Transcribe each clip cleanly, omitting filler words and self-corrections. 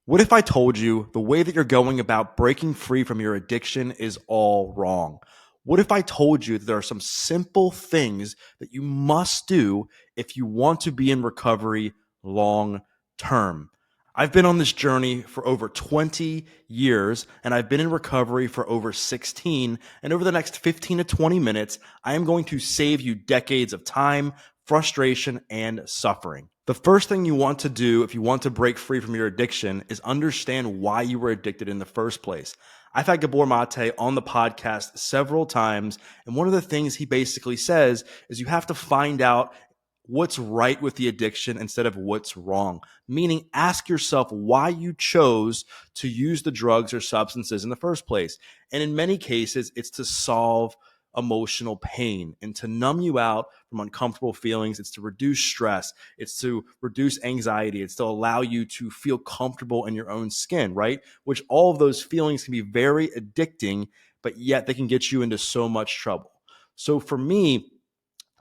What if I told you the way that you're going about breaking free from your addiction is all wrong? What if I told you that there are some simple things that you must do if you want to be in recovery long term? I've been on this journey for over 20 years and I've been in recovery for over 16. And over the next 15 to 20 minutes, I am going to save you decades of time, frustration, and suffering. The first thing you want to do if you want to break free from your addiction is understand why you were addicted in the first place. I've had Gabor Mate on the podcast several times, and one of the things he basically says is you have to find out what's right with the addiction instead of what's wrong. Meaning, ask yourself why you chose to use the drugs or substances in the first place. And in many cases, it's to solve emotional pain and to numb you out from uncomfortable feelings. It's to reduce stress. It's to reduce anxiety. It's to allow you to feel comfortable in your own skin, right? Which all of those feelings can be very addicting, but yet they can get you into so much trouble. So for me,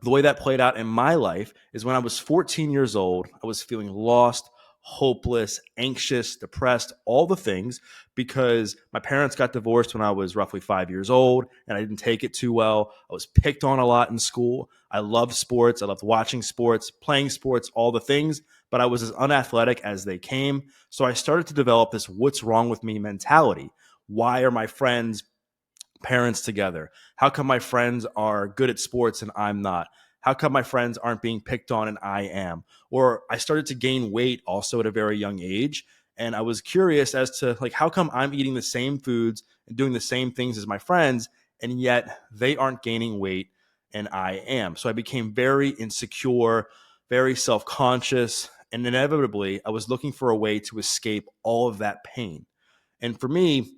the way that played out in my life is when I was 14 years old, I was feeling lost, hopeless, anxious, depressed, all the things because my parents got divorced when I was roughly 5 years old and I didn't take it too well. I was picked on a lot in school. I loved sports. I loved watching sports, playing sports, all the things, but I was as unathletic as they came. So I started to develop this what's wrong with me mentality. Why are my friends parents together? How come my friends are good at sports and I'm not? How come my friends aren't being picked on and I am? Or I started to gain weight also at a very young age. And I was curious as to like, how come I'm eating the same foods and doing the same things as my friends, and yet they aren't gaining weight and I am? So I became very insecure, very self-conscious, and inevitably I was looking for a way to escape all of that pain. And for me,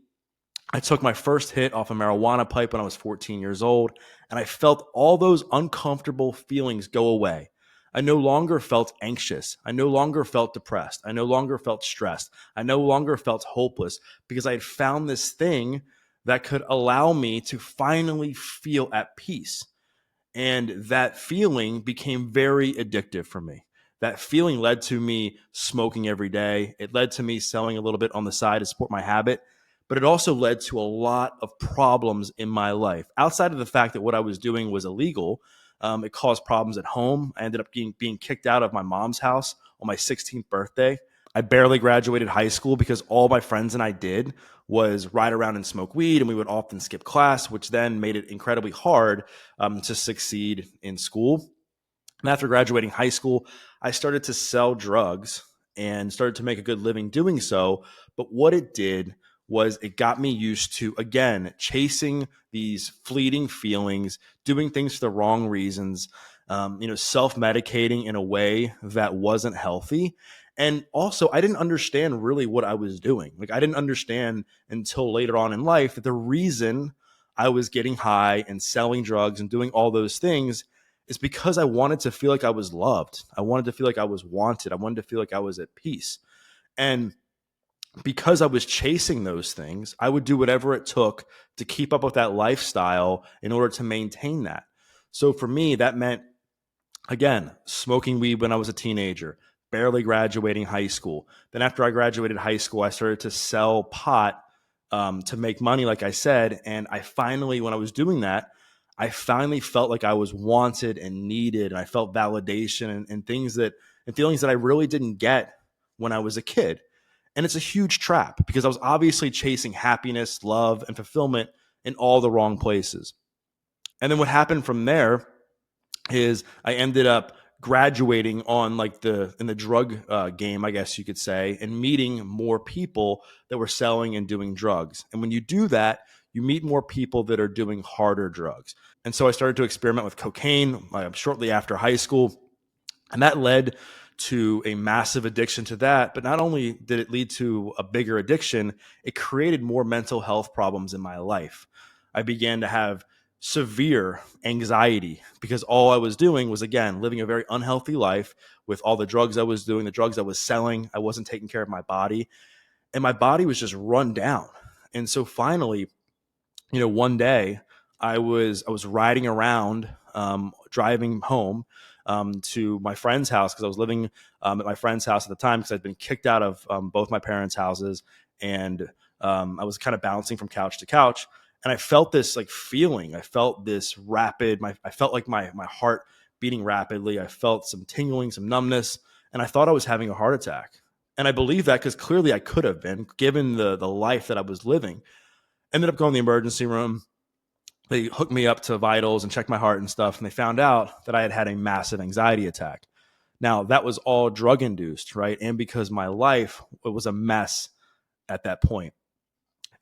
I took my first hit off a marijuana pipe when I was 14 years old, and I felt all those uncomfortable feelings go away. I no longer felt anxious. I no longer felt depressed. I no longer felt stressed. I no longer felt hopeless because I had found this thing that could allow me to finally feel at peace. And that feeling became very addictive for me. That feeling led to me smoking every day. It led to me selling a little bit on the side to support my habit, but it also led to a lot of problems in my life. Outside of the fact that what I was doing was illegal, it caused problems at home. I ended up being kicked out of my mom's house on my 16th birthday. I barely graduated high school because all my friends and I did was ride around and smoke weed, and we would often skip class, which then made it incredibly hard to succeed in school. And after graduating high school, I started to sell drugs and started to make a good living doing so. But what it did was it got me used to, again, chasing these fleeting feelings, doing things for the wrong reasons, self-medicating in a way that wasn't healthy. And also, I didn't understand really what I was doing. Like, I didn't understand until later on in life that the reason I was getting high and selling drugs and doing all those things is because I wanted to feel like I was loved. I wanted to feel like I was wanted. I wanted to feel like I was at peace. And because I was chasing those things, I would do whatever it took to keep up with that lifestyle in order to maintain that. So for me, that meant, again, smoking weed when I was a teenager, barely graduating high school. Then after I graduated high school, I started to sell pot to make money, like I said. And I finally, when I was doing that, I finally felt like I was wanted and needed. And I felt validation and things that, and feelings that I really didn't get when I was a kid. And it's a huge trap because I was obviously chasing happiness, love, and fulfillment in all the wrong places. And then what happened from there is I ended up graduating on like in the drug game, I guess you could say, and meeting more people that were selling and doing drugs. And when you do that, you meet more people that are doing harder drugs. And so I started to experiment with cocaine shortly after high school. And that led to a massive addiction to that. But not only did it lead to a bigger addiction, it created more mental health problems in my life. I began to have severe anxiety because all I was doing was, again, living a very unhealthy life with all the drugs I was doing, the drugs I was selling. I wasn't taking care of my body, and my body was just run down. And so finally, one day I was riding around, driving home, to my friend's house because I was living at my friend's house at the time because I'd been kicked out of both my parents' houses, and I was kind of bouncing from couch to couch. And I felt this like feeling. I felt this rapid. I felt like my heart beating rapidly. I felt some tingling, some numbness, and I thought I was having a heart attack. And I believe that because clearly I could have been, given the life that I was living. Ended up going to the emergency room. They hooked me up to vitals and checked my heart and stuff, and they found out that I had had a massive anxiety attack. Now, that was all drug induced, right? And because my life, it was a mess at that point.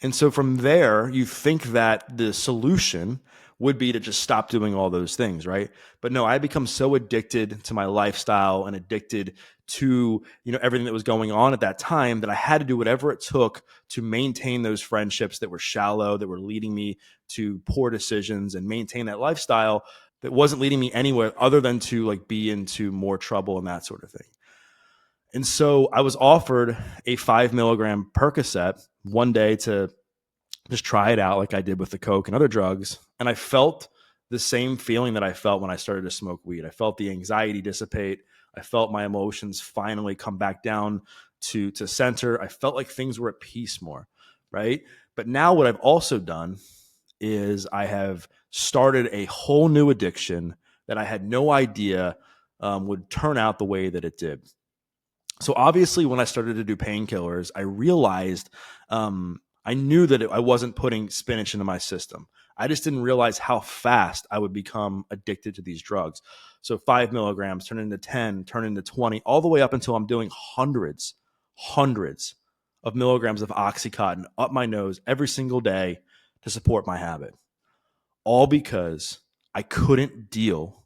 And so from there, you think that the solution would be to just stop doing all those things, right? But no, I had become so addicted to my lifestyle and addicted to, everything that was going on at that time that I had to do whatever it took to maintain those friendships that were shallow, that were leading me to poor decisions, and maintain that lifestyle that wasn't leading me anywhere other than to like be into more trouble and that sort of thing. And so I was offered a 5 milligram Percocet one day to just try it out like I did with the Coke and other drugs. And I felt the same feeling that I felt when I started to smoke weed. I felt the anxiety dissipate. I felt my emotions finally come back down to center. I felt like things were at peace more, right? But now what I've also done is I have started a whole new addiction that I had no idea would turn out the way that it did. So obviously, when I started to do painkillers, I realized I knew that I wasn't putting spinach into my system. I just didn't realize how fast I would become addicted to these drugs. So 5 milligrams turn into 10, turn into 20, all the way up until I'm doing hundreds of milligrams of Oxycontin up my nose every single day to support my habit. All because I couldn't deal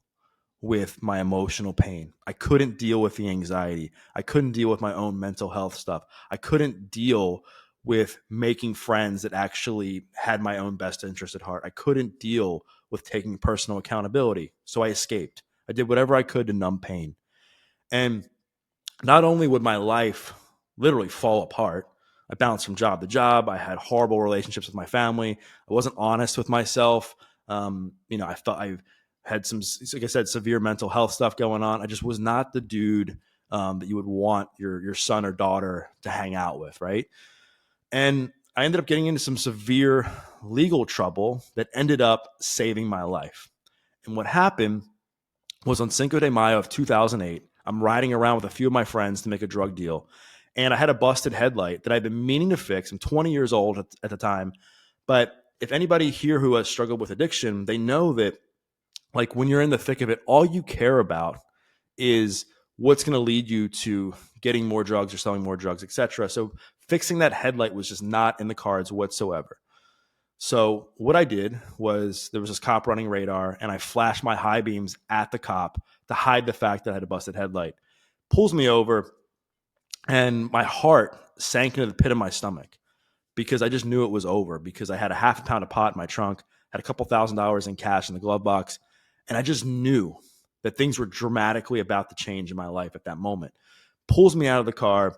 with my emotional pain. I couldn't deal with the anxiety. I couldn't deal with my own mental health stuff. I couldn't deal with making friends that actually had my own best interest at heart. I couldn't deal with taking personal accountability. So I escaped. I did whatever I could to numb pain. And not only would my life literally fall apart, I bounced from job to job. I had horrible relationships with my family. I wasn't honest with myself. I felt I had some, like I said, severe mental health stuff going on. I just was not the dude that you would want your son or daughter to hang out with, right? And I ended up getting into some severe legal trouble that ended up saving my life. And what happened was on Cinco de Mayo of 2008, I'm riding around with a few of my friends to make a drug deal. And I had a busted headlight that I've been meaning to fix. I'm 20 years old at the time. But if anybody here who has struggled with addiction, they know that like when you're in the thick of it, all you care about is what's going to lead you to getting more drugs or selling more drugs, etc. So fixing that headlight was just not in the cards whatsoever. So what I did was there was this cop running radar, and I flashed my high beams at the cop to hide the fact that I had a busted headlight. Pulls me over, and my heart sank into the pit of my stomach because I just knew it was over, because I had a half a pound of pot in my trunk, had a couple $1,000s in cash in the glove box, and I just knew that things were dramatically about to change in my life at that moment. Pulls me out of the car,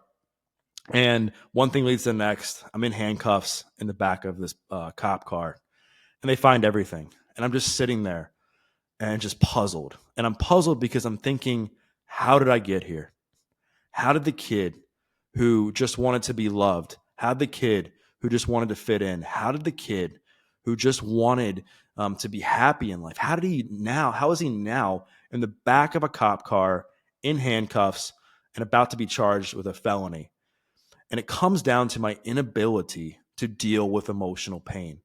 and one thing leads to the next. I'm in handcuffs in the back of this cop car, and they find everything. And I'm just sitting there and just puzzled. And I'm puzzled because I'm thinking, how did I get here? How did the kid who just wanted to be loved, how did the kid who just wanted to fit in, how did the kid who just wanted to be happy in life, how is he now in the back of a cop car in handcuffs and about to be charged with a felony? And it comes down to my inability to deal with emotional pain.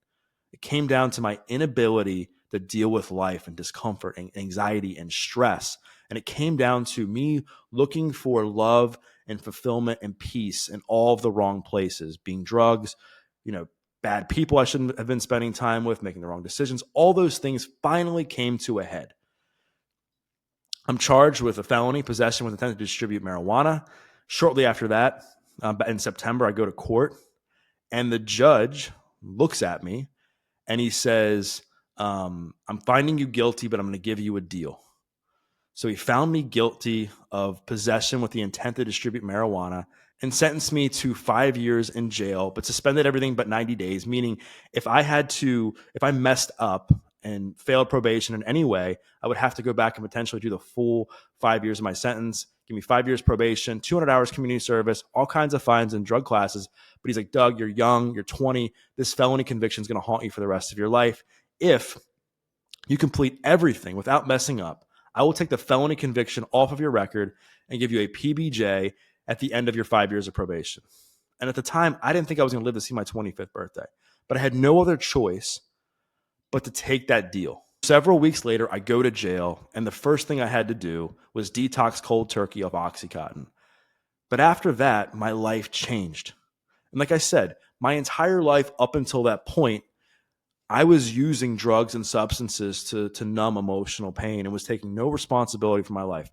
It came down to my inability to deal with life and discomfort and anxiety and stress. And it came down to me looking for love and fulfillment and peace in all of the wrong places, being drugs, bad people I shouldn't have been spending time with, making the wrong decisions. All those things finally came to a head. I'm charged with a felony, possession with intent to distribute marijuana. Shortly after that, in September, I go to court, and the judge looks at me and he says, I'm finding you guilty, but I'm going to give you a deal. So he found me guilty of possession with the intent to distribute marijuana and sentenced me to 5 years in jail, but suspended everything but 90 days, meaning if I messed up and failed probation in any way, I would have to go back and potentially do the full 5 years of my sentence. Give me 5 years probation, 200 hours community service, all kinds of fines and drug classes. But he's like, Doug, you're young, you're 20. This felony conviction is going to haunt you for the rest of your life. If you complete everything without messing up, I will take the felony conviction off of your record and give you a PBJ at the end of your 5 years of probation. And at the time, I didn't think I was going to live to see my 25th birthday, but I had no other choice but to take that deal. Several weeks later, I go to jail, and the first thing I had to do was detox cold turkey of Oxycontin. But after that, my life changed. And like I said, my entire life up until that point, I was using drugs and substances to numb emotional pain and was taking no responsibility for my life.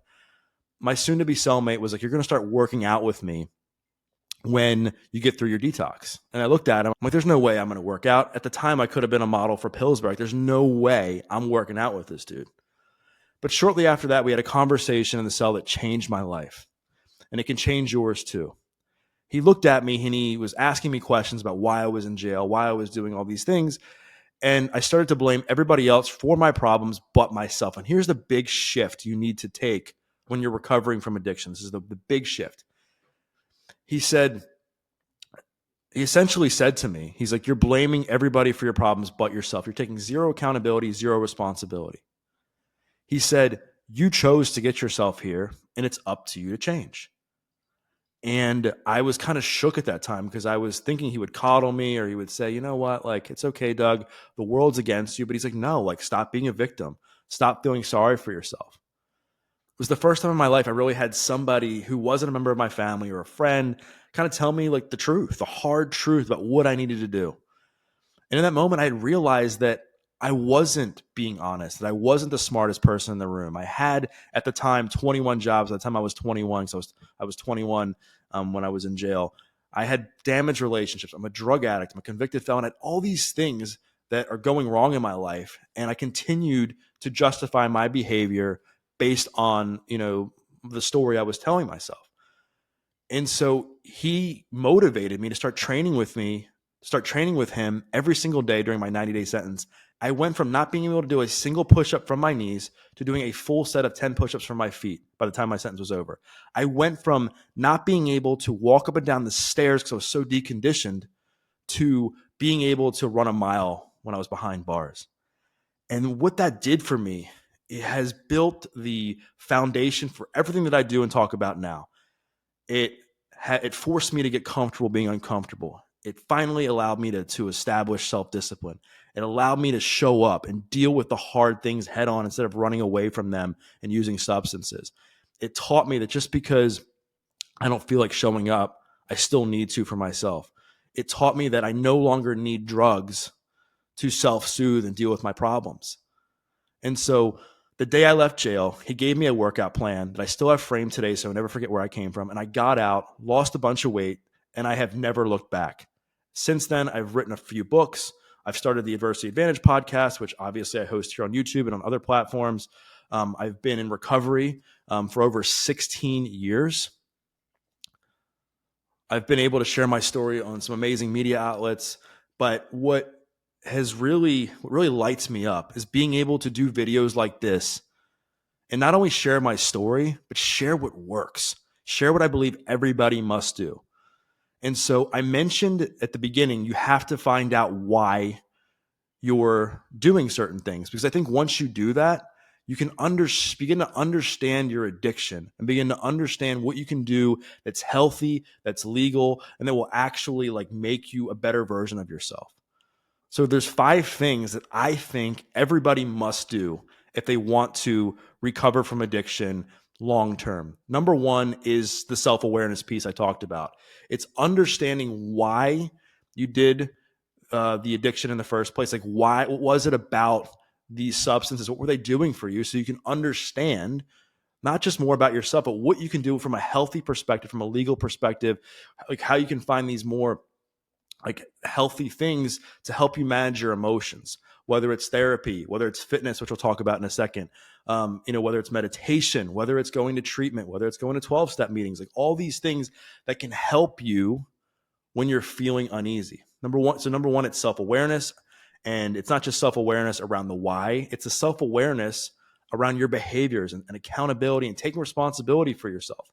My soon-to-be cellmate was like, you're going to start working out with me when you get through your detox. And I looked at him, I'm like, there's no way I'm going to work out. At the time, I could have been a model for Pillsbury. There's no way I'm working out with this dude. But shortly after that, we had a conversation in the cell that changed my life. And it can change yours too. He looked at me and he was asking me questions about why I was in jail, why I was doing all these things. And I started to blame everybody else for my problems but myself. And here's the big shift you need to take when you're recovering from addiction. This is the big shift. He essentially said to me, he's like, you're blaming everybody for your problems but yourself. You're taking zero accountability, zero responsibility. He said, you chose to get yourself here and it's up to you to change. And I was kind of shook at that time because I was thinking he would coddle me or he would say, you know what, like, it's okay, Doug, the world's against you. But he's like, no, like, stop being a victim. Stop feeling sorry for yourself. It was the first time in my life I really had somebody who wasn't a member of my family or a friend kind of tell me like the truth, the hard truth about what I needed to do. And in that moment, I had realized that I wasn't being honest, that I wasn't the smartest person in the room. I had at the time 21 jobs. At the time I was 21, so I was 21 when I was in jail. I had damaged relationships. I'm a drug addict. I'm a convicted felon. I had all these things that are going wrong in my life. And I continued to justify my behavior based on, the story I was telling myself. And so he motivated me to start training with him every single day during my 90-day sentence. I went from not being able to do a single push-up from my knees to doing a full set of 10 push-ups from my feet by the time my sentence was over. I went from not being able to walk up and down the stairs because I was so deconditioned to being able to run a mile when I was behind bars. And what that did for me, it has built the foundation for everything that I do and talk about now. It forced me to get comfortable being uncomfortable. It finally allowed me to establish self-discipline. It allowed me to show up and deal with the hard things head on instead of running away from them and using substances. It taught me that just because I don't feel like showing up, I still need to for myself. It taught me that I no longer need drugs to self-soothe and deal with my problems. And so the day I left jail, he gave me a workout plan that I still have framed today, so I'll never forget where I came from. And I got out, lost a bunch of weight, and I have never looked back. Since then, I've written a few books. I've started the Adversity Advantage podcast, which obviously I host here on YouTube and on other platforms. I've been in recovery for over 16 years. I've been able to share my story on some amazing media outlets, but what really lights me up is being able to do videos like this and not only share my story, but share what works, share what I believe everybody must do. And so I mentioned at the beginning, you have to find out why you're doing certain things, because I think once you do that, you can begin to understand your addiction and begin to understand what you can do that's healthy, that's legal, and that will actually like make you a better version of yourself. So there's 5 things that I think everybody must do if they want to recover from addiction long term. Number 1 is the self-awareness piece I talked about. It's understanding why you did the addiction in the first place. Like, what was it about these substances? What were they doing for you? So you can understand not just more about yourself, but what you can do from a healthy perspective, from a legal perspective, like how you can find these more like healthy things to help you manage your emotions, whether it's therapy, whether it's fitness, which we'll talk about in a second, whether it's meditation, whether it's going to treatment, whether it's going to 12-step meetings, like all these things that can help you when you're feeling uneasy. Number one, it's self-awareness. And it's not just self-awareness around the why, it's a self-awareness around your behaviors and accountability and taking responsibility for yourself.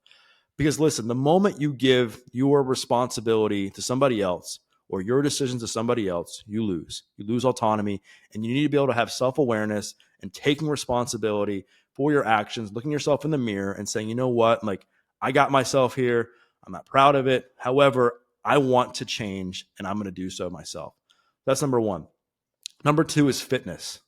Because listen, the moment you give your responsibility to somebody else or your decisions to somebody else, you lose. You lose autonomy, and you need to be able to have self-awareness and taking responsibility for your actions, looking yourself in the mirror and saying, you know what, like I got myself here. I'm not proud of it. However, I want to change and I'm going to do so myself. That's number one. Number two is fitness.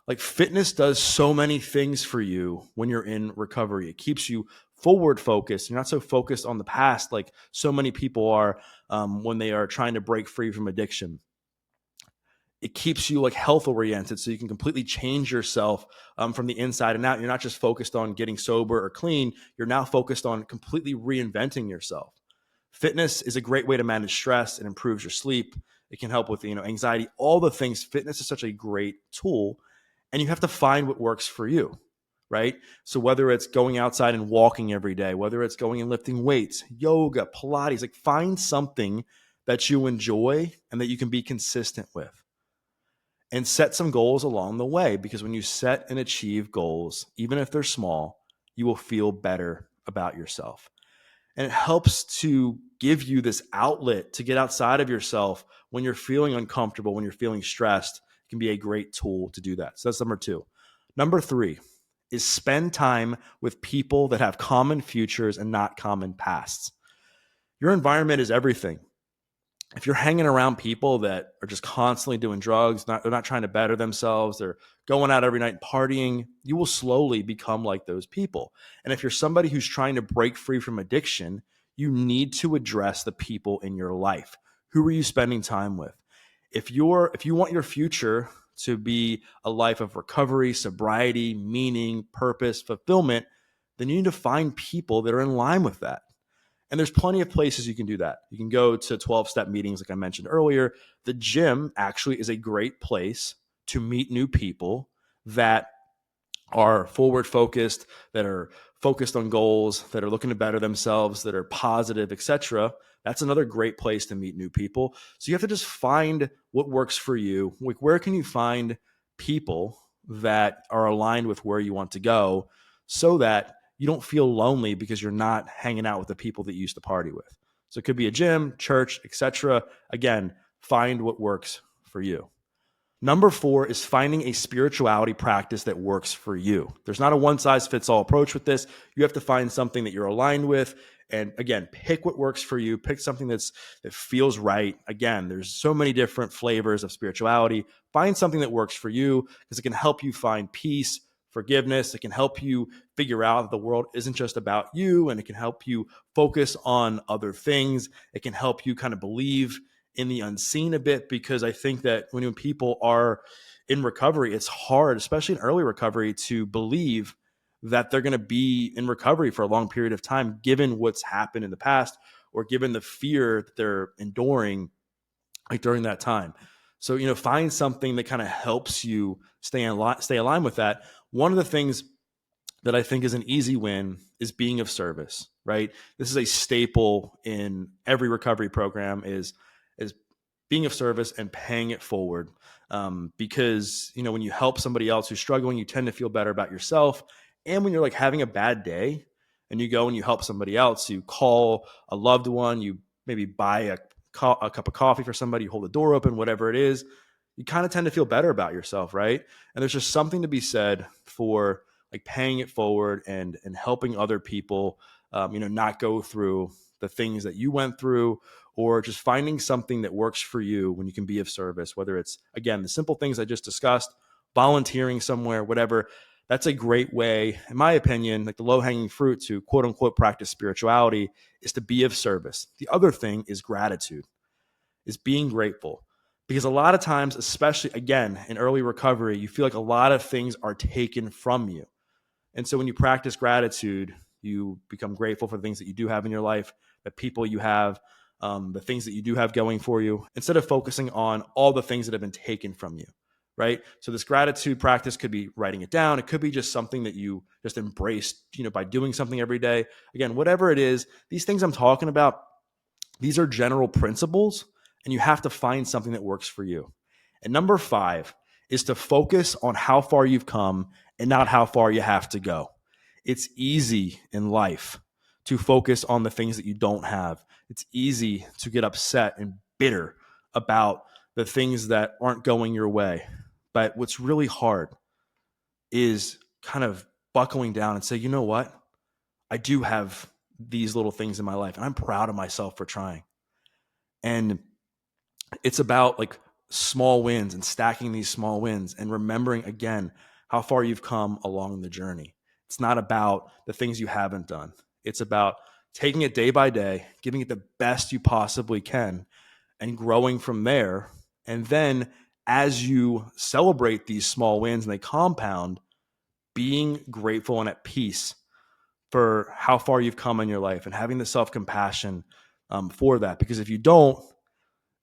Like fitness does so many things for you when you're in recovery. It keeps you forward focused. You're not so focused on the past like so many people are when they are trying to break free from addiction. It keeps you like health oriented so you can completely change yourself from the inside and out. You're not just focused on getting sober or clean. You're now focused on completely reinventing yourself. Fitness is a great way to manage stress. It improves your sleep. It can help with anxiety, all the things. Fitness is such a great tool, and you have to find what works for you, right? So whether it's going outside and walking every day, whether it's going and lifting weights, yoga, Pilates, like find something that you enjoy and that you can be consistent with. And set some goals along the way, because when you set and achieve goals, even if they're small, you will feel better about yourself. And it helps to give you this outlet to get outside of yourself when you're feeling uncomfortable, when you're feeling stressed. It can be a great tool to do that. So that's number two. Number three is spend time with people that have common futures and not common pasts. Your environment is everything. If you're hanging around people that are just constantly doing drugs, they're not trying to better themselves, they're going out every night partying, you will slowly become like those people. And if you're somebody who's trying to break free from addiction, you need to address the people in your life. Who are you spending time with? If you want your future to be a life of recovery, sobriety, meaning, purpose, fulfillment, then you need to find people that are in line with that. And there's plenty of places you can do that. You can go to 12-step meetings, like I mentioned earlier. The gym actually is a great place to meet new people that are forward focused, that are focused on goals, that are looking to better themselves, that are positive, etc. That's another great place to meet new people. So you have to just find what works for you. Like, where can you find people that are aligned with where you want to go, so that you don't feel lonely because you're not hanging out with the people that you used to party with. So it could be a gym, church, etc. Again, find what works for you. Number four is finding a spirituality practice that works for you. There's not a one-size-fits-all approach with this. You have to find something that you're aligned with. And again, pick what works for you. Pick something that feels right. Again, there's so many different flavors of spirituality. Find something that works for you, because it can help you find peace, forgiveness. It can help you figure out that the world isn't just about you, and it can help you focus on other things. It can help you kind of believe in the unseen a bit, because I think that when people are in recovery, it's hard, especially in early recovery, to believe that they're going to be in recovery for a long period of time, given what's happened in the past, or given the fear that they're enduring like during that time. So, find something that kind of helps you stay aligned with that. One of the things that I think is an easy win is being of service, right? This is a staple in every recovery program, is being of service and paying it forward. Because, when you help somebody else who's struggling, you tend to feel better about yourself. And when you're like having a bad day and you go and you help somebody else, you call a loved one, you maybe buy a cup of coffee for somebody, you hold the door open, whatever it is, you kind of tend to feel better about yourself, right? And there's just something to be said for like paying it forward and helping other people, not go through the things that you went through, or just finding something that works for you when you can be of service, whether it's, again, the simple things I just discussed, volunteering somewhere, whatever. That's a great way, in my opinion, like the low-hanging fruit to quote unquote practice spirituality, is to be of service. The other thing is gratitude, is being grateful. Because a lot of times, especially again, in early recovery, you feel like a lot of things are taken from you. And so when you practice gratitude, you become grateful for the things that you do have in your life, the people you have, the things that you do have going for you, instead of focusing on all the things that have been taken from you, right? So this gratitude practice could be writing it down. It could be just something that you just embrace, by doing something every day. Again, whatever it is, these things I'm talking about, these are general principles, and you have to find something that works for you. And number 5 is to focus on how far you've come and not how far you have to go. It's easy in life to focus on the things that you don't have. It's easy to get upset and bitter about the things that aren't going your way. But what's really hard is kind of buckling down and say, you know what? I do have these little things in my life, and I'm proud of myself for trying. And it's about like small wins and stacking these small wins and remembering again how far you've come along the journey. It's not about the things you haven't done. It's about taking it day by day, giving it the best you possibly can, and growing from there. And then as you celebrate these small wins and they compound, being grateful and at peace for how far you've come in your life and having the self-compassion for that. Because if you don't,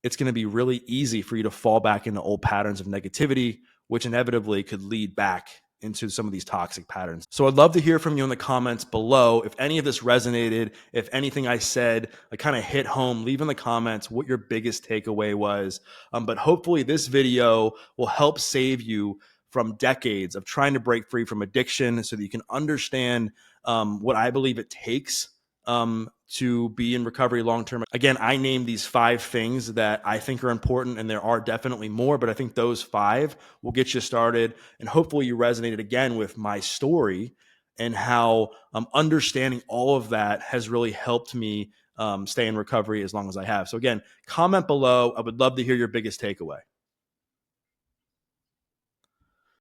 it's going to be really easy for you to fall back into old patterns of negativity, which inevitably could lead back into some of these toxic patterns. So I'd love to hear from you in the comments below. If any of this resonated, if anything I said kind of hit home, leave in the comments what your biggest takeaway was. But hopefully this video will help save you from decades of trying to break free from addiction so that you can understand what I believe it takes to be in recovery long-term. Again, I named these 5 things that I think are important, and there are definitely more, but I think those 5 will get you started. And hopefully you resonated again with my story and how understanding all of that has really helped me stay in recovery as long as I have. So again, comment below. I would love to hear your biggest takeaway.